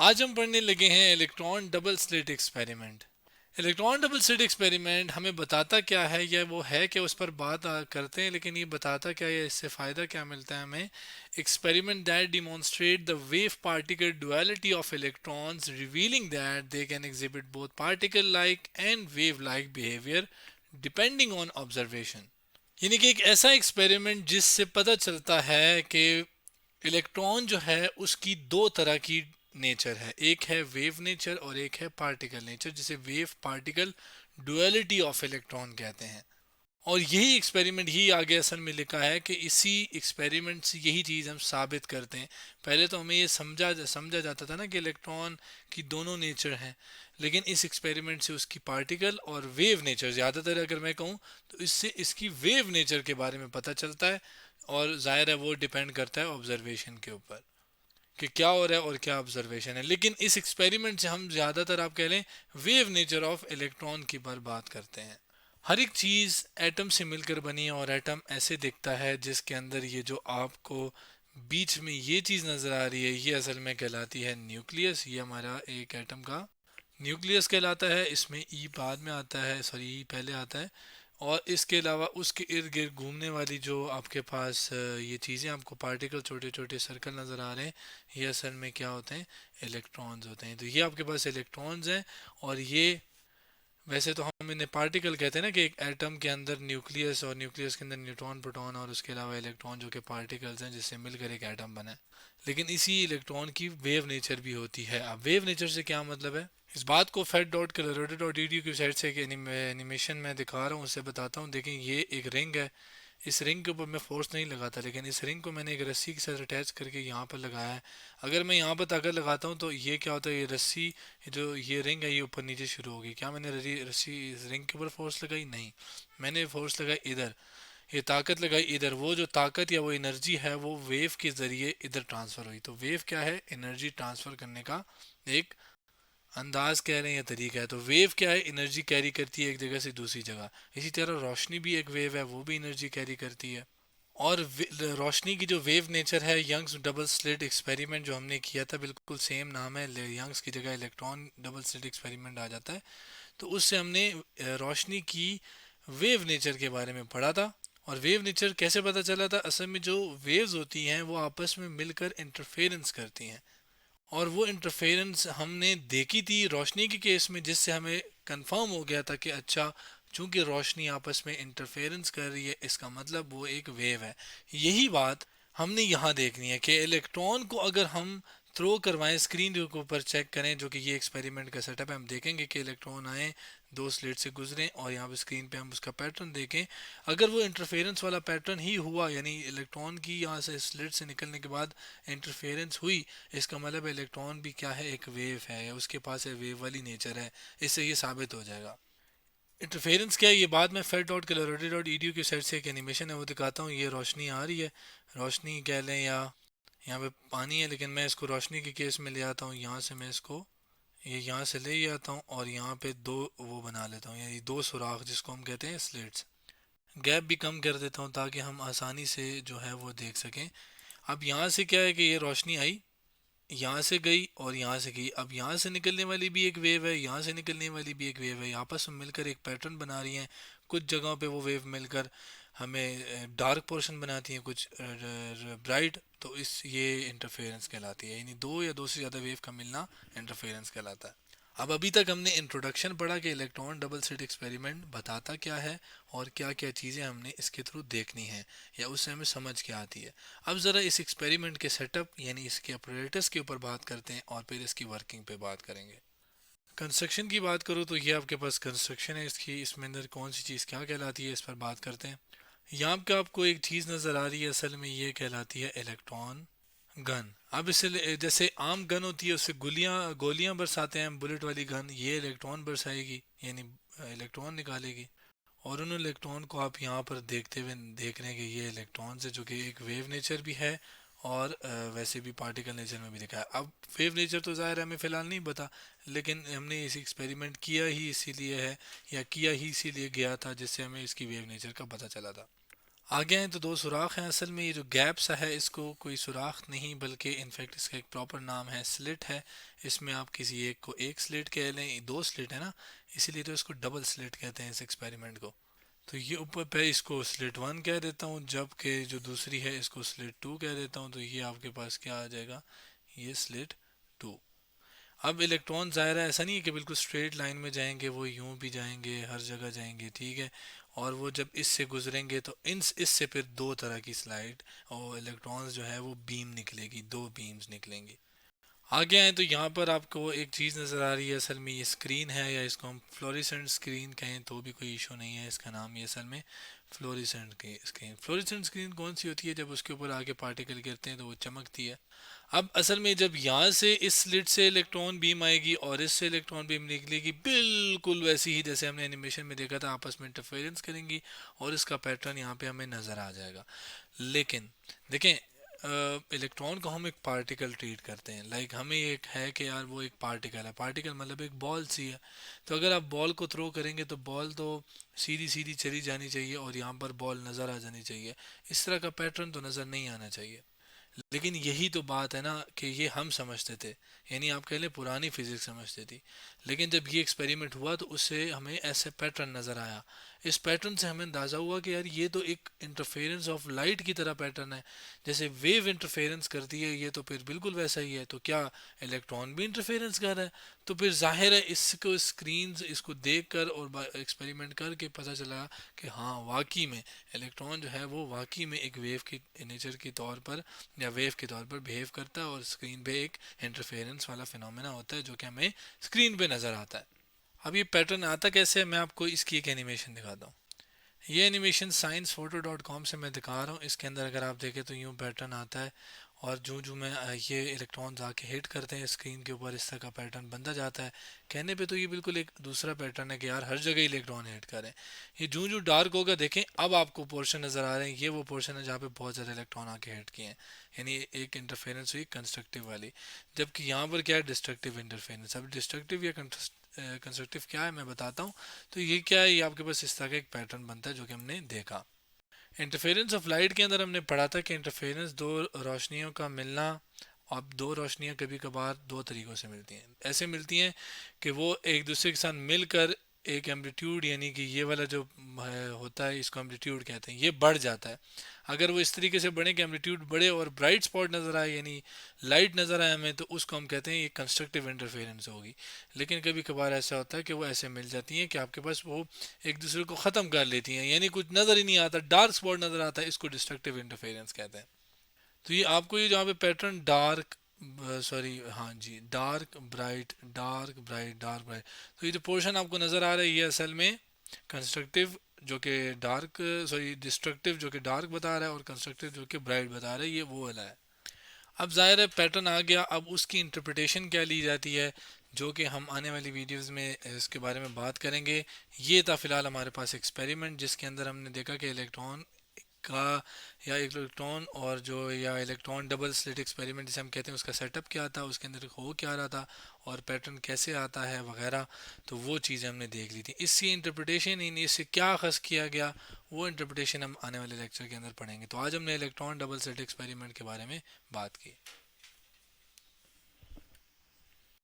आज हम पढ़ने लगे हैं electron double slit experiment. Electron double slit experiment हमें बताता क्या है, या वो है क्या, उस पर बात करते हैं, लेकिन ये बताता क्या है, इससे फ़ायदा क्या मिलता है हमें। Experiment that demonstrate the wave particle duality of electrons, revealing that they can exhibit both particle like and wave like behaviour depending on observation. यानी कि एक ऐसा एक्सपेरिमेंट जिससे पता चलता है कि इलेक्ट्रॉन जो है उसकी दो तरह की नेचर है, एक है वेव नेचर और एक है पार्टिकल नेचर, जिसे wave particle duality of electron कहते हैं। और यही एक्सपेरिमेंट ही आगे असल में लिखा है कि इसी एक्सपेरिमेंट से यही चीज़ हम साबित करते हैं। पहले तो हमें ये समझा जाता था ना कि इलेक्ट्रॉन की दोनों नेचर हैं, लेकिन इस एक्सपेरिमेंट से उसकी पार्टिकल और वेव नेचर, ज़्यादातर अगर मैं कहूँ तो इससे इसकी वेव नेचर के बारे में पता चलता है। और जाहिर है वो डिपेंड करता है ऑब्जर्वेशन के ऊपर कि क्या हो रहा है और क्या ऑब्जर्वेशन है। लेकिन इस एक्सपेरिमेंट से हम ज़्यादातर आप कह लें वेव नेचर ऑफ इलेक्ट्रॉन की पर बात करते हैं। हर एक चीज़ एटम से मिलकर बनी है, और एटम ऐसे दिखता है जिसके अंदर ये जो आपको बीच में ये चीज़ नज़र आ रही है, ये असल में कहलाती है न्यूक्लियस। ये हमारा एक एटम का न्यूक्लियस कहलाता है। इसमें ई बाद में आता है, सॉरी ई पहले आता है। और इसके अलावा उसके इर्द गिर्द घूमने वाली जो आपके पास ये चीज़ें, आपको पार्टिकल छोटे छोटे सर्कल नज़र आ रहे हैं, ये असल में क्या होते हैं, इलेक्ट्रॉन्स होते हैं। तो ये आपके पास इलेक्ट्रॉन्स हैं। और ये, वैसे तो हम इन्हें पार्टिकल कहते हैं ना, कि एक एटम के अंदर न्यूक्लियस, और न्यूक्लियस के अंदर न्यूट्रॉन प्रोटॉन और उसके अलावा इलेक्ट्रॉन, जो कि पार्टिकल्स हैं जिससे मिलकर एक एटम बना है। लेकिन इसी इलेक्ट्रॉन की वेव नेचर भी होती है। अब वेव नेचर से क्या मतलब है, इस बात को फेड डॉट कलरोडेड डॉट ईडी की साइड से एक एनिमेशन में दिखा रहा हूँ, उससे बताता हूँ। देखें, ये एक रिंग है। इस रिंग के ऊपर मैं फोर्स नहीं लगाता, लेकिन इस रिंग को मैंने एक रस्सी के साथ अटैच करके यहाँ पर लगाया है। अगर मैं यहाँ पर ताकत लगाता हूँ तो ये क्या होता है, ये रस्सी, ये रिंग है, ये ऊपर नीचे शुरू होगी। क्या मैंने रस्सी इस रिंग के ऊपर फोर्स लगाई? नहीं, मैंने फोर्स लगाई इधर, ये ताकत लगाई इधर। वो जो ताकत या वो एनर्जी है वो वेव के ज़रिए इधर ट्रांसफ़र हुई। तो वेव क्या है, एनर्जी ट्रांसफ़र करने का एक अंदाज कह रहे हैं या तरीका है। तो वेव क्या है, एनर्जी कैरी करती है एक जगह से दूसरी जगह। इसी तरह रोशनी भी एक वेव है, वो भी एनर्जी कैरी करती है। और रोशनी की जो वेव नेचर है, यंग्स डबल स्लिट एक्सपेरिमेंट जो हमने किया था, बिल्कुल सेम नाम है, यंग्स की जगह इलेक्ट्रॉन डबल स्लिट एक्सपेरिमेंट आ जाता है। तो उससे हमने रोशनी की वेव नेचर के बारे में पढ़ा था। और वेव नेचर कैसे पता चला था, असल में जो वेव्स होती हैं वो आपस में मिलकर इंटरफेरेंस करती हैं। और वो इंटरफेरेंस हमने देखी थी रोशनी के केस में, जिससे हमें कंफर्म हो गया था कि अच्छा, चूंकि रोशनी आपस में इंटरफेरेंस कर रही है, इसका मतलब वो एक वेव है। यही बात हमने यहाँ देखनी है कि इलेक्ट्रॉन को अगर हम थ्रो करवाएं, स्क्रीन के ऊपर चेक करें, जो कि ये एक्सपेरिमेंट का सेटअप है, हम देखेंगे कि इलेक्ट्रॉन आए, दो स्लिट से गुजरें, और यहाँ पे स्क्रीन पे हम उसका पैटर्न देखें। अगर वो इंटरफेरेंस वाला पैटर्न ही हुआ, यानी इलेक्ट्रॉन की यहाँ से स्लिट से निकलने के बाद इंटरफेरेंस हुई, इसका मतलब इलेक्ट्रॉन भी क्या है, एक वेव है, या उसके पास है वेव वाली नेचर है। इससे ये साबित हो जाएगा। इंटरफेरेंस क्या है, ये बाद में फेड डॉट कलरोडी डॉट ईडियो की साइड से एक एनिमेशन है, वो दिखाता हूँ। ये रोशनी आ रही है, रोशनी कह लें, या यहाँ पे पानी है, लेकिन मैं इसको रोशनी के केस में ले आता हूँ। यहाँ से मैं इसको, ये यहाँ से ले आता हूँ, और यहाँ पे दो वो बना लेता हूँ, यानी दो सुराख, जिसको हम कहते हैं स्लिट्स। गैप भी कम कर देता हूँ ताकि हम आसानी से जो है वो देख सकें। अब यहाँ से क्या है कि ये रोशनी आई, यहाँ से गई और यहाँ से गई। अब यहाँ से निकलने वाली भी एक वेव है, यहाँ से निकलने वाली भी एक वेव है, आपस में मिलकर एक पैटर्न बना रही हैं। कुछ जगहों पे वो वेव मिलकर हमें डार्क पोर्शन बनाती हैं, कुछ ब्राइट। तो इस ये इंटरफेरेंस कहलाती है, यानी दो या दो से ज़्यादा वेव का मिलना इंटरफेरेंस कहलाता है। अब अभी तक हमने इंट्रोडक्शन पढ़ा कि इलेक्ट्रॉन डबल स्लिट एक्सपेरिमेंट बताता क्या है, और क्या क्या चीज़ें हमने इसके थ्रू देखनी है, या उससे हमें समझ क्या आती है। अब ज़रा इस एक्सपेरिमेंट के सेटअप यानी इसके ऑपरेटर्स के ऊपर बात करते हैं, और फिर इसकी वर्किंग पे बात करेंगे। कंस्ट्रक्शन की बात करूँ तो ये आपके पास कंस्ट्रक्शन है इसकी, इसमें अंदर कौन सी चीज़ क्या कहलाती है, इस पर बात करते हैं। यहाँ पे आपको एक चीज़ नज़र आ रही है, असल में ये कहलाती है इलेक्ट्रॉन गन। अब इसे जैसे आम गन होती है, उससे गोलियां गोलियां बरसाते हैं, बुलेट वाली गन, ये इलेक्ट्रॉन बरसाएगी, यानी इलेक्ट्रॉन निकालेगी। और उन इलेक्ट्रॉन को आप यहाँ पर देखते हुए देख रहे हैं कि ये इलेक्ट्रॉन है, जो कि एक वेव नेचर भी है, और वैसे भी पार्टिकल नेचर में भी लिखा है। अब वेव नेचर तो ज़ाहिर है हमें फ़िलहाल नहीं पता, लेकिन हमने इस एक्सपेरिमेंट किया ही इसीलिए है, या किया ही इसीलिए गया था, जिससे हमें इसकी वेव नेचर का पता चला था। आगे हैं तो दो सुराख हैं। असल में ये जो गैप सा है इसको कोई सुराख नहीं बल्कि इनफैक्ट इसका एक प्रॉपर नाम है, स्लिट है। इसमें आप किसी एक को एक स्लिट कह लें, दो स्लिट है ना, इसीलिए तो इसको डबल स्लिट कहते हैं इस एक्सपेरिमेंट को। तो ये ऊपर पे इसको स्लिट वन कह देता हूँ, जबकि जो दूसरी है इसको स्लिट टू कह देता हूँ। तो ये आपके पास क्या आ जाएगा, ये स्लिट टू। अब इलेक्ट्रॉन ज़ाहिर है ऐसा नहीं है कि बिल्कुल स्ट्रेट लाइन में जाएंगे, वो यूं भी जाएंगे, हर जगह जाएंगे, ठीक है। और वो जब इससे गुजरेंगे तो इससे फिर दो तरह की स्लाइड और इलेक्ट्रॉन्स जो है वो बीम निकलेगी, दो बीम्स निकलेंगी। आगे आए तो यहाँ पर आपको एक चीज़ नज़र आ रही है। असल में ये स्क्रीन है, या इसको हम फ्लोरेसेंट स्क्रीन कहें तो भी कोई इशू नहीं है। इसका नाम ये असल में फ्लोरेसेंट की स्क्रीन। फ्लोरेसेंट स्क्रीन कौन सी होती है, जब उसके ऊपर आगे पार्टिकल गिरते हैं तो वो चमकती है। अब असल में जब यहाँ से इस स्लिट से इलेक्ट्रॉन बीम आएगी और इससे इलेक्ट्रॉन बीम निकलेगी, बिल्कुल वैसी ही जैसे हमने एनिमेशन में देखा था, आपस में इंटरफेरेंस करेंगी और इसका पैटर्न यहाँ पे हमें नज़र आ जाएगा। लेकिन देखें, इलेक्ट्रॉन को हम एक पार्टिकल ट्रीट करते हैं, लाइक हमें एक है कि यार वो एक पार्टिकल है। पार्टिकल मतलब एक बॉल सी है। तो अगर आप बॉल को थ्रो करेंगे तो बॉल तो सीधी सीधी चली जानी चाहिए और यहाँ पर बॉल नज़र आ जानी चाहिए। इस तरह का पैटर्न तो नज़र नहीं आना चाहिए। लेकिन यही तो बात है ना कि ये हम समझते थे, यानी आप कह लें पुरानी फिजिक्स समझती थी। लेकिन जब ये एक्सपेरिमेंट हुआ तो उससे हमें ऐसे पैटर्न नज़र आया। इस पैटर्न से हमें अंदाज़ा हुआ कि यार ये तो एक इंटरफेरेंस ऑफ लाइट की तरह पैटर्न है। जैसे वेव इंटरफेरेंस करती है, ये तो फिर बिल्कुल वैसा ही है। तो क्या इलेक्ट्रॉन भी इंटरफेरेंस कर रहा है? तो फिर जाहिर है इसको स्क्रीन इसको देख कर और एक्सपेरिमेंट करके पता चला कि हाँ वाकई में इलेक्ट्रॉन जो है वो वाकई में एक वेव की नेचर के तौर पर या वेव के तौर पर बिहेव करता है, और स्क्रीन पे एक इंटरफेरेंस वाला फिनोमेना होता है जो कि हमें स्क्रीन पे नज़र आता है। अब ये पैटर्न आता कैसे है, मैं आपको इसकी एक एनिमेशन दिखाता हूँ। ये एनिमेशन sciencephoto.com से मैं दिखा रहा हूँ। इसके अंदर अगर आप देखें तो यूँ पैटर्न आता है, और जो जो मैं ये इलेक्ट्रॉन्स आके हिट करते हैं स्क्रीन के ऊपर, इस तरह का पैटर्न बनता जाता है। कहने पे तो ये बिल्कुल एक दूसरा पैटर्न है कि यार हर जगह इलेक्ट्रॉन हिट करें। ये जो जो डार्क होगा, देखें अब आपको पोर्शन नज़र आ रहे हैं, ये वो पोर्शन है जहाँ पे बहुत ज़्यादा इलेक्ट्रॉन आके हिट किए हैं, यानी एक इंटरफेरेंस हुई कंस्ट्रक्टिव वाली। जबकि यहाँ पर क्या है, डिस्ट्रक्टिव इंटरफेरेंस। अब डिस्ट्रक्टिव या कंस्ट्रक्टिव क्या है मैं बताता हूँ। तो ये क्या है, ये आपके पास इस तरह का एक पैटर्न बनता है जो कि हमने देखा। इंटरफेरेंस ऑफ लाइट के अंदर हमने पढ़ा था कि इंटरफेरेंस दो रोशनियों का मिलना। अब दो रोशनियां कभी कभार दो तरीक़ों से मिलती हैं। ऐसे मिलती हैं कि वो एक दूसरे के साथ मिलकर एक एम्पलीट्यूड, यानी कि ये वाला जो होता है इसको एम्पलीट्यूड कहते हैं, ये बढ़ जाता है। अगर वो इस तरीके से बढ़े कि एम्पलीट्यूड बढ़े और ब्राइट स्पॉट नज़र आए, यानी लाइट नज़र आए हमें, तो उसको हम कहते हैं ये कंस्ट्रक्टिव इंटरफेरेंस होगी। लेकिन कभी कभार ऐसा होता है कि वो ऐसे मिल जाती हैं कि आपके पास वो एक दूसरे को ख़त्म कर लेती हैं, यानी कुछ नज़र ही नहीं आता, डार्क स्पॉट नज़र आता है, इसको डिस्ट्रक्टिव इंटरफेरेंस कहते हैं। तो ये आपको ये जहाँ पे पैटर्न डार्क, सॉरी हाँ जी, dark bright dark bright dark bright, तो ये जो पोर्शन आपको नज़र आ रहा है ये असल में कंस्ट्रक्टिव जो कि डार्क, सॉरी डिस्ट्रक्टिव जो कि डार्क बता रहा है, और कंस्ट्रक्टिव जो कि ब्राइट बता रहा है, ये वो वाला है। अब जाहिर है पैटर्न आ गया, अब उसकी इंटरप्रिटेशन क्या ली जाती है, जो कि हम आने वाली वीडियोस में इसके बारे में बात करेंगे। ये था फ़िलहाल हमारे पास एक्सपेरिमेंट, जिसके अंदर हमने देखा कि इलेक्ट्रॉन का या इलेक्ट्रॉन और जो या इलेक्ट्रॉन डबल स्लिट एक्सपेरिमेंट जिसे हम कहते हैं, उसका सेटअप क्या था, उसके अंदर हो क्या रहा था, और पैटर्न कैसे आता है वगैरह। तो वो चीज़ें हमने देख ली थी। इसकी इंटरप्रिटेशन इन इससे क्या खस किया गया, वो इंटरप्रिटेशन हम आने वाले लेक्चर के अंदर पढ़ेंगे। तो आज हमने इलेक्ट्रॉन डबल स्लिट एक्सपेरिमेंट के बारे में बात की।